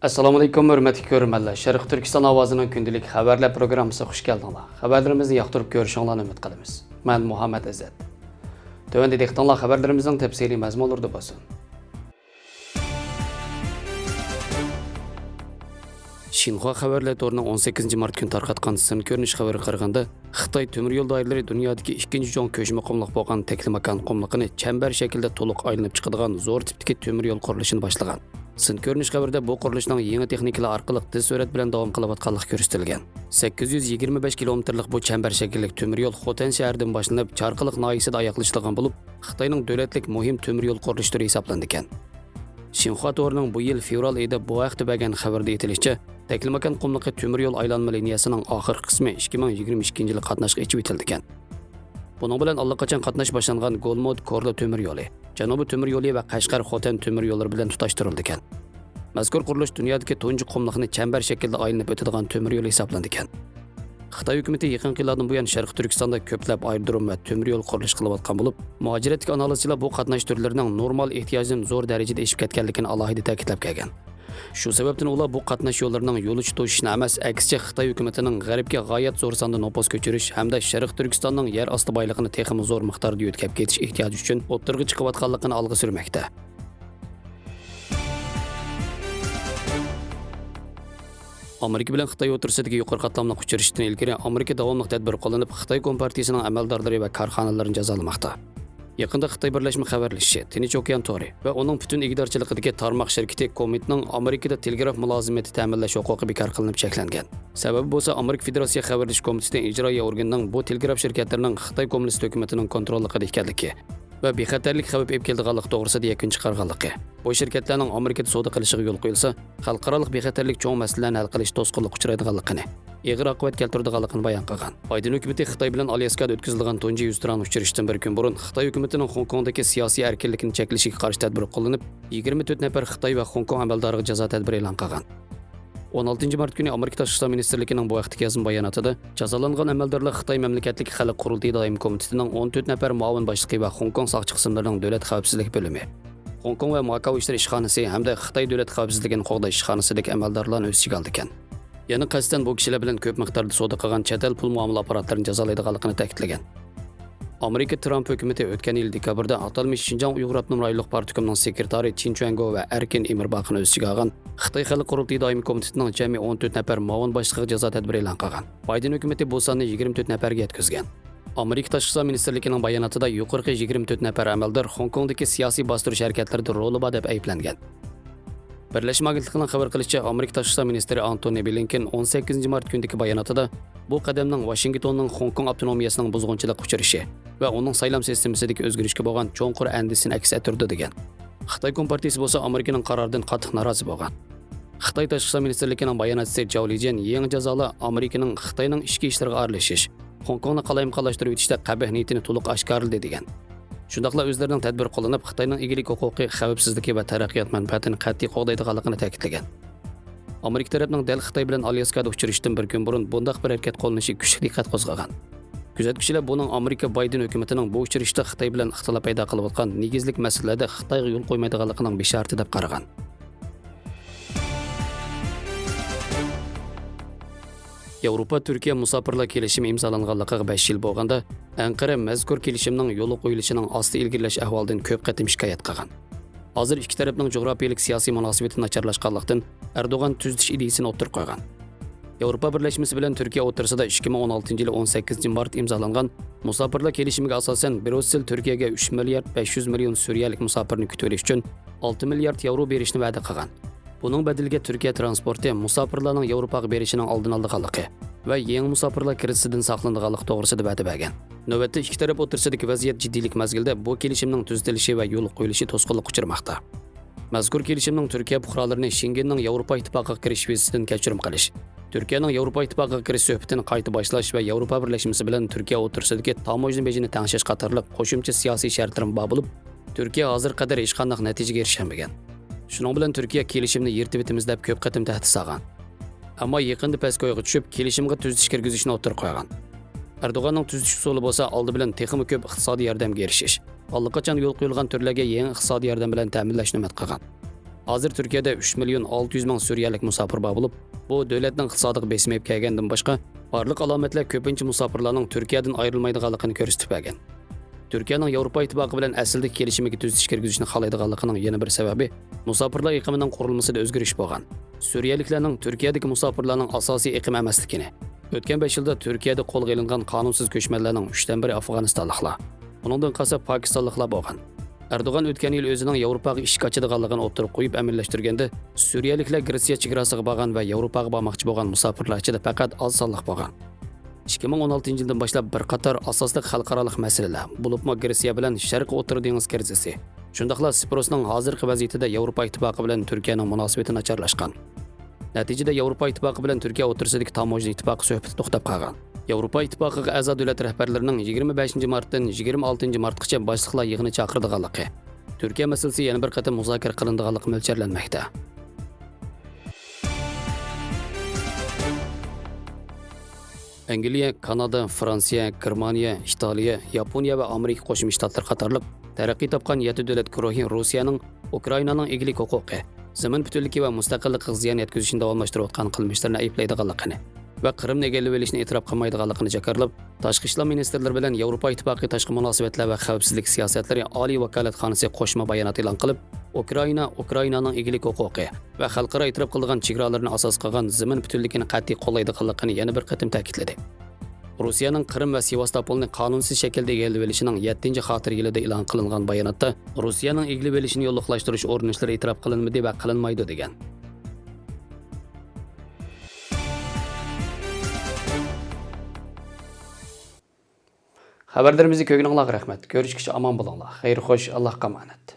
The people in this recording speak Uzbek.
Assalomu alaykum, hurmatli ko'ruvchilar. Sharq Turkiston ovozining kundalik xabarlar programmasiga xush keldinglar. Xabarlarimizni yoqtirib ko'rishinglarni umid qilamiz. Men Muhammad Azat. Tövende dehqonlar xabarlarimizning tafsiliy mazmunlarida bo'lsin. Xinhua xabarlar to'rining 18-mart kuni tarqatgan sin ko'rinish xabari qaraganda, Xitoy temir yo'l doiralari dunyodagi ikkinchi cho'ng ko'chma qumliq bo'lgan Teklimakan qumliqini chambar shaklida to'liq aylanib chiqadigan zo'r tipdagi temir yo'l qurilishini boshlagan. Sin ko'rinish xabarida bu qurilishning yangi texnikalar orqali tez surat bilan davom qilayotganligi ko'rsatilgan. 825 kilometrlik bu chambar shaklli temir yo'l Xotan shahridan boshlanib, Charqiliq noyisida oyoqlashtirilgan bo'lib, Xitoyning davlatlik muhim temir yo'l qurilish turi hisoblanadi ekan. Xinhua to'rining bu yil fevral oyida bu vaqtda bergan xabarda aytilishicha, Teklimakan qumliqi temir yo'l aylanma liniyasining oxirgi qismi 2022-yilda qatnashga ichib etildi ekan. Buning bilan allaqachon qatnash boshlangan Golmod Korla temir yo'li, Janubiy temir yo'li va Qashqar Xotan temir yo'llari bilan tutashtirildi ekan. Mazkur qurilish dunyodagi tunji qumliqni chambar shaklida aylanib o'tadigan temir yo'l hisoblanadi ekan. Xitoy hukumati yaqin yillardan buyon Sharq Turkistonda ko'plab aerodrom va temir yo'l qurilish qilayotgan bo'lib, muhojiratlik analizchilar bu qatnash turlarining normal ehtiyojdan zo'r darajada eshib ketganligini alohida ta'kidlab kelgan. Shu sababdan ular bu qatnash yo'llarining yo'li to'shishni emas, aksicha Xitoy hukumatining g'arbga g'oyat zo'r sonda nopos ko'chirish hamda Sharq Turkistonning yer osti boyligini texmi zo'r miqdorda yo'tkab ketish ehtiyoji uchun o'ttirg'i chiqayotganligini olg'a surmoqda. Amerika bilan Xitoy o'rtasidagi yuqori qatlamli uchrashishdan ilgari Amerika davomli tadbir qo'llanib, Xitoy kompartiyasining amaldorlari va korxonalarini jazolamoqda. Yaqında Xitoy birlashma xabarlashishi, Tinch okean tori va uning butun igdorchiligidagi tarmoq shirkati Cometning Amerikada telegraf mulozimati ta'minlash huquqi bekor qilinib cheklangan. Sababi bo'lsa, Amerika Federatsiya xabarlash komiteti ijroiya organining bu telegraf shirkatlarining Xitoy kommunist hukumatining kontrolligida ekanligi va bexatarlik xavf olib keldiganligi to'g'risida yakun chiqarganligi. Bu shirkatlarning Amerikada savdo qilishiga yo'l qo'yilsa, xalqaro bexatarlik cho'ng masalalarni hal qilish to'sqinlik uchraydiganligini, ig'ir oqibat keltiradiganligini bayon qilgan. Bayden hukumati Xitoy bilan Alyaskada o'tkazilgan tunji yuzturan uchrashishdan bir kun burun Xitoy hukumatining Hong Kongdagi siyosiy erkinlikni cheklashiga qarshi tadbir qo'llanib, 24 nafar Xitoy va Hong Kong amaldoriga jazo tadbiri e'lon qilgan. 16-mart kuni Amerika Tashqi ishlar ministrligining bu vaqtdagi yozma bayonotida jazolangan amaldorlar Xitoy mamlakatlik xalq qurultiyi doimiy komitetining 14 nafar muavin boshlig'i va Hong Kong soqchi qismlarining davlat xavfsizlik bo'limi, Hong Kong va Makao ishlar ishxonasi hamda Xitoy davlat xavfsizligini qo'g'dash ishxonasidagi amaldorlarni o'z ichiga oldi ekan. Yana qasddan bu kishilar bilan ko'p miqdorda savdo qilgan chet el pul muomala apparatlarini jazolaydiganligini ta'kidlagan. Amerika Trump hukumati o'tgan yil dekabrda atalmish Xinjiang Uyg'ur avtonom rayonlik partiyasining sekretari Chin Chuango va Erkin Emirbaqini o'z ichiga olgan Xitoy xalq qurultiyi doimiy komitetining jami 14 nafar muavin boshlig'iga jazo tadbiri e'lon qilgan. Bayden hukumati bu sonni 24 nafarga yetkazgan. Amerika Tashqi ishlar ministrligining bayonotida yuqorqi 24 nafar amaldor Hong Kongdagi siyosiy bostirish harakatlarida roli bor deb ayblangan. Birlashma agentligining xabar qilishicha, Amerika Tashqi ishlar ministri Antony Blinken 18-mart kunidagi bayonotida bu qadamning Washingtonning Hong Kong avtonomiyasining buzg'unchilik uchirishi va uning saylam sistemasidagi o'zgarishga bo'lgan cho'nqur andisini aks ettirdi degan. Xitoy kompartiyasi bo'lsa Amerikaning qaroridan qattiq norozi bo'lgan. Xitoy Tashqi ishlar ministrligining bayonotchisi Zhao Lijian yangi jazolar Amerikaning Xitoyning ichki ishlariga aralashish, Hong Kongni qalayim-qalashtirib o'tishda qabih niyatini to'liq oshkorladi degan. Shundaqla o'zlarining tadbir qo'llanib, Xitoyning egilik huquqi, xavfsizligi va taraqqiyot manfaatini qat'iy qo'g'daydiganligini ta'kidlagan. Amerika tarafining dal Xitoy bilan Alyaskada uchrashishdan bir kun burun bundaq bir harakat qo'llanishi kuchli diqqat qo'zg'agan. Kuzatuvchilar buning Amerika Bayden hukumatining bu uchrashishda Xitoy bilan ixtilof paydo qilayotgan negizlik masalalarda Xitoyga yo'l qo'ymaydiganligining bishorati deb qaragan. Yevropa Turkiya musofirlar kelishimi imzolanganligiga 5 yil bo'lganda, Anqara mazkur kelishimning yo'li qo'yilishining osti ilgirlash ahvolidan ko'p qatim shikoyat qilgan. Hozir ikki tarafning jo'grafiyalik siyosiy munosabati nacharlashganlikdan Erdo'g'an tuzitish ideyasini o'ttirib qo'ygan. Yevropa birlashmasi bilan Turkiya o'rtasida 2016-yil 18-mart imzolangan musofirlar kelishimiga asosan Bryussel Turkiyaga 3 milliard 500 million suriyalik musofirni kutib olish uchun 6 milliard yevro berishni va'da qilgan. Buning badaliga Turkiya transporti musofirlarning Yevropaga berishining oldini olganligi va yangi musofirlar kirishsidan saqlanadiganligi to'g'risida va'da bergan. Navbatda ikki taraf o'rtasidagi vaziyat jiddiylik mazgilida bu kelishimning tuzitilishi va yo'l qo'yilishi to'sqinlik uchirmoqda. Mazkur kelishimning Turkiya fuqarolarini Schengenning Yevropa ittifoqiga kirish vizasidan kechirim qilish, Turkiyaning Yevropa ittifoqiga kirish suhbatini qayta boshlash va Yevropa birlashmasi bilan Turkiya o'rtasidagi tamojna bejini tangshish qatorliq qo'shimcha siyosiy shartlar bor bo'lib, Turkiya hozir qadar hech qanday natijaga erishmagan. Shuning bilan Turkiya kelishimni yirtib etimiz deb ko'p qatim tahdid solgan. Ammo yaqinda pastgo'yga tushib, kelishimga tuzitish kirgizishni o'ttirib qo'ygan. Erdo'g'anning tuzitish usuli bo'lsa, oldi bilan texmi ko'p iqtisodiy yordamga erishish, allaqachon yo'l qo'yilgan turlarga yangi iqtisodiy yordam bilan ta'minlashni umid qilgan. Hozir Turkiyada 3 million 600 ming suriyalik musofir bor bo'lib, bu davlatning iqtisodiga besim yeb kelgandan boshqa, barliq alomatlar ko'pincha musofirlarning Turkiyadan ayrilmaydiganligini ko'rsatib bergan. Turkiyaning Yevropa ittifoqi bilan aslida kelishimiga tuzish kirgizishni xohlaydiganligining yana bir sababi musofirlar iqimining qurilmasida o'zgarish bo'lgan. Suriyaliklarning Turkiyadagi musofirlarning asosiy iqim emasligini. O'tgan 5 yilda Turkiyada qo'lga olingan qonunsiz ko'chmanlarning 3dan biri Afg'onistonliklar, uningdan qolsa Pokistonliklar bo'lgan. Erdo'g'an o'tgan yil o'zining Yevropaga ish ochadiganligini o'tirib qo'yib amalashtirganda, Suriyaliklar Gretsiya chegarasiga borgan va Yevropaga bormoqchi bo'lgan musofirlar ichida faqat oz sonliq bo'lgan. 2016-yildan boshlab bir qator asosli xalqaro masalalar, bo'libmi Gretsiya bilan Sharq O'rta dengiz krizisi, shundaqla Siprosning hozirgi vaziyatida Yevropa ittifoqi bilan Turkiyaning munosabati nacharlashgan. Natijada Yevropa ittifoqi bilan Turkiya o'rtasidagi tamojni ittifoqi suhbati to'xtab qolgan. Yevropa ittifoqiga a'zo davlat rahbarlarining 25-martdan 26-martgacha boshliqlar yig'ini chaqirdiganligi, Turkiya masalasi yana bir qator muzokara qilinadiganligi mo'ljallanmoqda. Angliya, Kanada, Fransiya, Germaniya, Italiya, Yaponiya va Amerika Qo'shma Shtatlar qatorliq taraqqiy topgan 7 davlat guruhi Rossiyaning Ukrainaning egalik huquqi, zamin butunligi va mustaqillikka ziyon yetkazishni davomlashtirayotgan qilmishlarni ayblaydiganligini va Qrimni egallab olishni e'tirof qilmaydiganligini jakarlab, tashqi ishlar ministrlari bilan Yevropa ittifoqi tashqi munosabatlar va xavfsizlik siyosatlari oliy vakolatxonasi qo'shma bayonot e'lon qilib, Ukrainaning egalik huquqi va xalqaro e'tirof qilingan chegaralarni asos qilgan zamin butunligini qat'iy qo'llaydiganligini yana bir qatim ta'kidladi. Rossiyaning Qrim va Sevastopolni qonunsiz shaklda egallab olishining 7-xotir yilida e'lon qilingan bayonotda Rossiyaning egallab olishini yo'llashtirish urinishlari e'tirof qilinmadi va qilinmaydi degan. Xabarlarimizni ko'rganingizga rahmat. Ko'rishguncha omon bo'linglar. Xayr xo'sh, Allohga omonat.